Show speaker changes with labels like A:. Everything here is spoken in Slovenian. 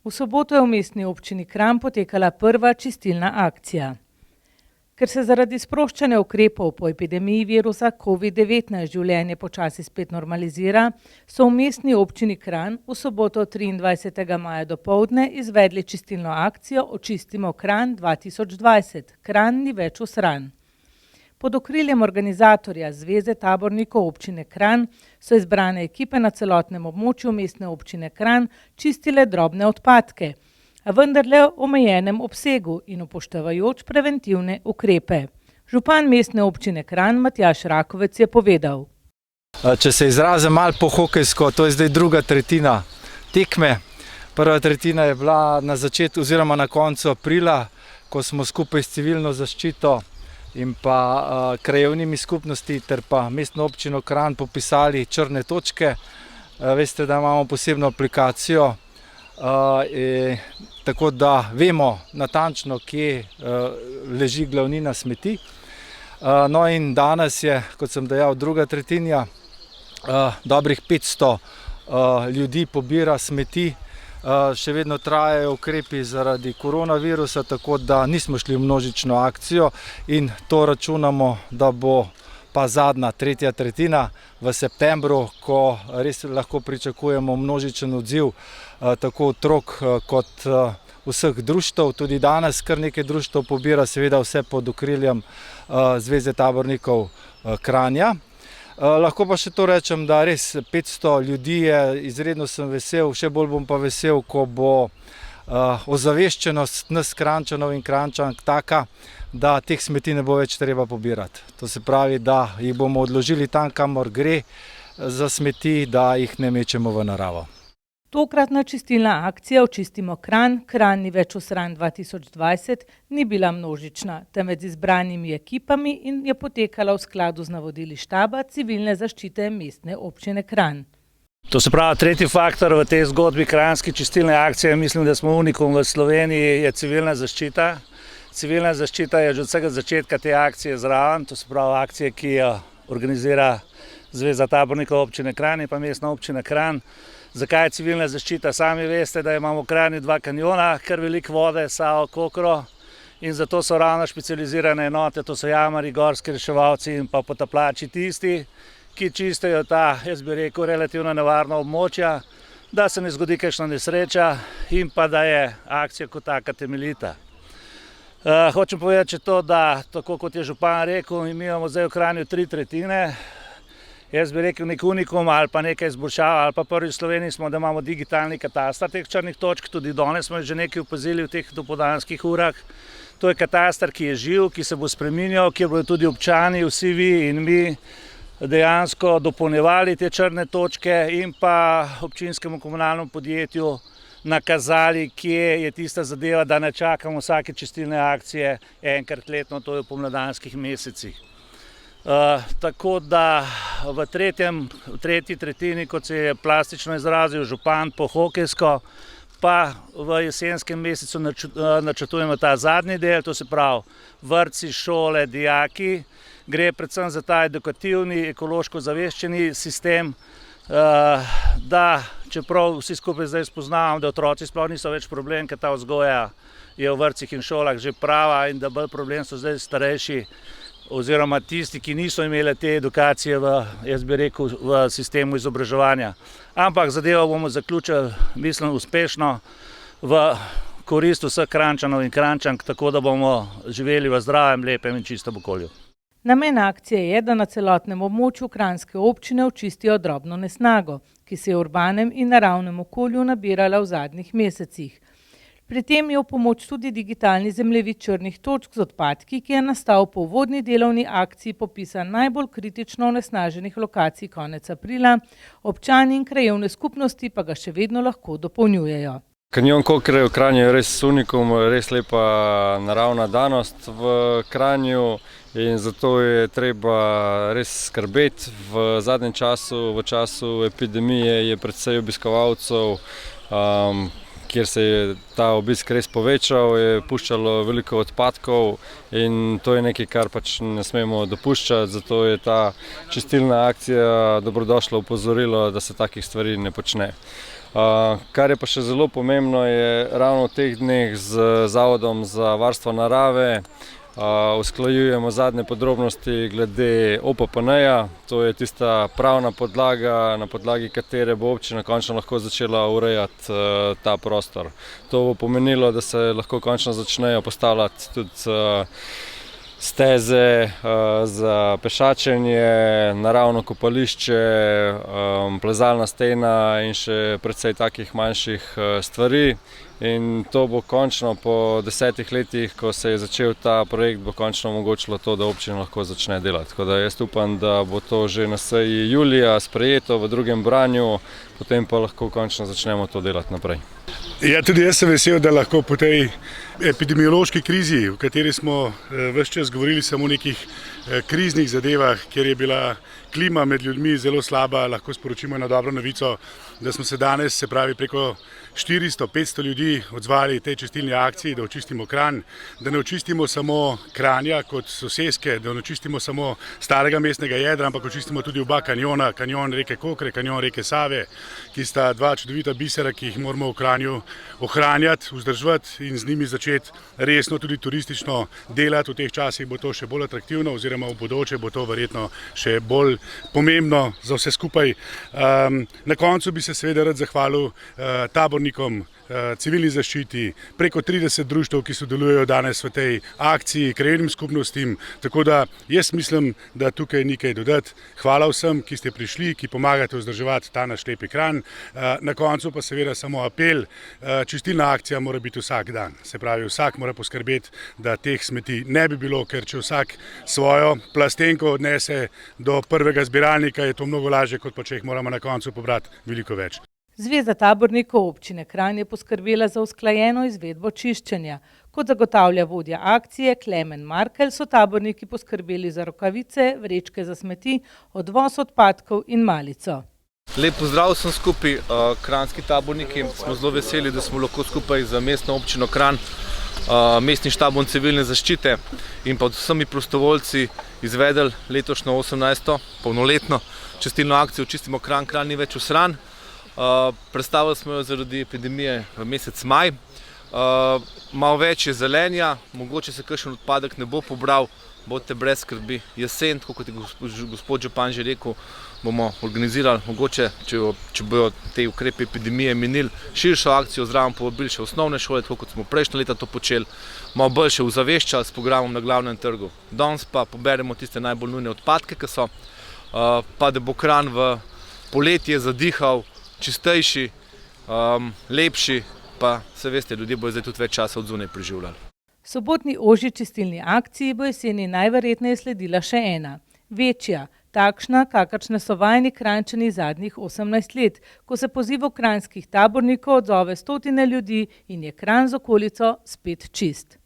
A: V soboto je v mestni občini Kranj potekala prva čistilna akcija. Ker se zaradi sproščanja ukrepov po epidemiji virusa COVID-19 življenje počasi spet normalizira, so v mestni občini Kranj v soboto 23. maja dopoldne izvedli čistilno akcijo Očistimo Kranj 2020. Kranj ni več usran. Pod okriljem organizatorja Zveze tabornikov občine Kranj so izbrane ekipe na celotnem območju mestne občine Kranj čistile drobne odpadke, a vendarle v omejenem obsegu in upoštevajoč preventivne ukrepe. Župan mestne občine Kranj Matjaž Rakovec je povedal.
B: Če se izrazim malo po hokejsko, to je zdaj druga tretjina tekme. Prva tretjina je bila na začetku oziroma na koncu aprila, ko smo skupaj s civilno zaščito in pa krajevnimi skupnosti ter pa mestno občino Kranj popisali črne točke. Veste, da imamo posebno aplikacijo, tako da vemo natančno, kje leži glavnina smeti. No in danes je, kot sem dejal, druga tretjina, dobrih 500 ljudi pobira smeti. Še vedno trajajo ukrepi zaradi koronavirusa, tako da nismo šli v množično akcijo in to računamo, da bo pa zadnja, tretja tretjina v septembru, ko res lahko pričakujemo množičen odziv tako otrok kot vseh društev. Tudi danes kar nekaj društev pobira, seveda vse pod okriljem Zveze tabornikov Kranja. Lahko pa še to rečem, da res 500 ljudi je, izredno sem vesel, še bolj bom pa vesel, ko bo ozaveščenost nas Kranjčanov in Kranjčank taka, da teh smeti ne bo več treba pobirati. To se pravi, da jih bomo odložili tam, kamor gre za smeti, da jih ne mečemo v naravo.
A: Tokratna čistilna akcija Očistimo Kranj, Kranj ni več usran 2020, ni bila množična, temveč z izbranimi ekipami in je potekala v skladu z navodili štaba civilne zaščite mestne občine Kranj.
C: To se pravi, tretji faktor v tej zgodbi kranjske čistilne akcije, mislim, da smo unikum v Sloveniji, je civilna zaščita. Civilna zaščita je že od vsega začetka te akcije zraven, to se pravi akcije, ki jo organizira Zveza tabornikov občine Kranj in pa mestna občina Kranj. Zakaj je civilna zaščita? Sami veste, da imamo v Kranju 2 kanjona, kar veliko vode, Savo, Kokro, in zato so ravno specializirane enote, to so jamarji, gorski reševalci in pa potapljači tisti, ki čistijo ta, jaz bi rekel, relativno nevarna območja, da se ne zgodi kakšna nesreča in pa da je akcija kot taka temeljita. Hočem povedati to, da tako kot je župan rekel, mi imamo zdaj v Kranju 3 tretjine. Jaz bi rekel nek unikum ali pa nekaj izboljšav, ali pa prvi v Sloveniji smo, da imamo digitalni katastar teh črnih točk, tudi danes smo že nekaj opazili v teh dopoldanskih urah. To je katastar, ki je živ, ki se bo spreminjal, kjer bodo tudi občani, vsi vi in mi dejansko dopolnjevali te črne točke in pa občinskemu komunalnemu podjetju nakazali, kje je tista zadeva, da ne čakamo vsake čistilne akcije enkrat letno, to je v pomladanskih mesecih. Tako da v tretji tretjini, kot se je plastično izrazil župan po hokejsko, pa v jesenskem mesecu načrtujemo ta zadnji del, to se pravi vrtci, šole, dijaki. Gre predvsem za ta edukativni, ekološko zaveščeni sistem, da čeprav vsi skupaj zdaj spoznavamo, da otroci sploh niso več problem, ker ta vzgoja je v vrtcih in šolah že prava in da bolj problem so zdaj starejši, oziroma tisti, ki niso imeli te edukacije jaz bi rekel, v sistemu izobraževanja. Ampak zadevo bomo zaključili, mislim, uspešno v korist vseh Kranjčanov in Kranjčank, tako da bomo živeli v zdravem, lepem in čistem okolju.
A: Namen akcije je, da na celotnem območju kranjske občine očistijo drobno nesnago, ki se je v urbanem in naravnem okolju nabirala v zadnjih mesecih. Pri tem je v pomoč tudi digitalni zemljevid črnih točk z odpadki, ki je nastal po uvodni delovni akciji popisan najbolj kritično onesnaženih lokacij konec aprila, občani in krajevne skupnosti pa ga še vedno lahko dopolnjujejo.
D: Kanjon Kokre v Kranju je res unikum, res lepa naravna danost v Kranju in zato je treba res skrbeti. V zadnjem času, v času epidemije je precej obiskovalcev, kjer se je ta obisk res povečal, je puščalo veliko odpadkov in to je nekaj, kar pač ne smemo dopuščati, zato je ta čistilna akcija dobrodošlo opozorilo, da se takih stvari ne počne. Kar je pa še zelo pomembno, je ravno v teh dneh z Zavodom za varstvo narave usklajujemo zadnje podrobnosti glede OPPN-ja. To je tista pravna podlaga, na podlagi katere bo občina končno lahko začela urejati ta prostor. To bo pomenilo, da se lahko končno začnejo postavljati tudi steze za pešačenje, naravno kopališče, plezalna stena in še precej takih manjših stvari. In to bo končno po 10 letih, ko se je začel ta projekt, bo končno omogočilo to, da občina lahko začne delati. Tako da jaz upam, da bo to že na seji julija sprejeto v drugem branju, potem pa lahko končno začnemo to delati naprej.
E: Ja, tudi jaz sem vesel, da lahko po tej epidemiološki krizi, v kateri smo ves čas govorili samo o nekih kriznih zadevah, kjer je bila klima med ljudmi zelo slaba, lahko sporočimo eno dobro novico, da smo se danes, se pravi preko 400-500 ljudi odzvali tej čistilni akciji, da očistimo Kranj, da ne očistimo samo Kranja kot soseske, da ne očistimo samo starega mestnega jedra, ampak očistimo tudi oba kanjona, kanjon reke Kokre, kanjon reke Save, ki sta dva čudovita bisera, ki jih moramo v Kranju ohranjati, vzdrževati in z njimi začeti resno tudi turistično delati. V teh časih bo to še bolj atraktivno oziroma v bodoče bo to verjetno še bolj pomembno za vse skupaj. Na koncu bi se seveda rad zahvalil tabornikom, civilni zaščiti, preko 30 društev, ki sodelujejo danes v tej akciji, krajevnim skupnostim, tako da jaz mislim, da tukaj ni kaj dodati. Hvala vsem, ki ste prišli, ki pomagate vzdrževati ta naš lepi Kranj. Na koncu pa seveda samo apel, čistilna akcija mora biti vsak dan. Se pravi, vsak mora poskrbeti, da teh smeti ne bi bilo, ker če vsak svojo plastenko odnese do prvega zbiralnika, je to mnogo lažje, kot pa če jih moramo na koncu pobrati veliko več.
A: Zveza tabornikov občine Kranj je poskrbela za usklajeno izvedbo čiščenja. Kot zagotavlja vodja akcije Klemen Markelj, so taborniki poskrbeli za rokavice, vrečke za smeti, odvoz odpadkov in malico.
F: Lep pozdrav vsem skupaj, kranjski taborniki. Smo zelo veseli, da smo lahko skupaj z mestno občino Kranj, mestnim štabom civilne zaščite in pa vsemi prostovoljci izvedli letošnjo 18. polnoletno čistilno akcijo Čistimo Kranj, Kranj ni več osran. Predstavili smo jo zaradi epidemije v mesec maj. Malo več je zelenja, mogoče se kakšen odpadek ne bo pobral, bodite brez skrbi. Jesen, tako kot je gospod župan že rekel, bomo organizirali, mogoče, če bojo te ukrepe epidemije minili, širšo akcijo, zraven povabili še osnovne šole, tako kot smo prejšnje leta to počeli, malo bolj še ozaveščali s programom na glavnem trgu. Danes pa poberemo tiste najbolj nujne odpadke, ki so, pa da bo Kranj v poletje zadihal, čistejši, lepši, pa se veste, ljudje bodo zdaj tudi več časa od zunaj preživljali.
A: Sobotni ožji čistilni akciji bo jeseni najverjetneje sledila še ena, večja, takšna, kakršne so vajeni Kranjčani zadnjih 18 let, ko se pozivu kranjskih tabornikov odzove stotine ljudi in je Kranj z okolico spet čist.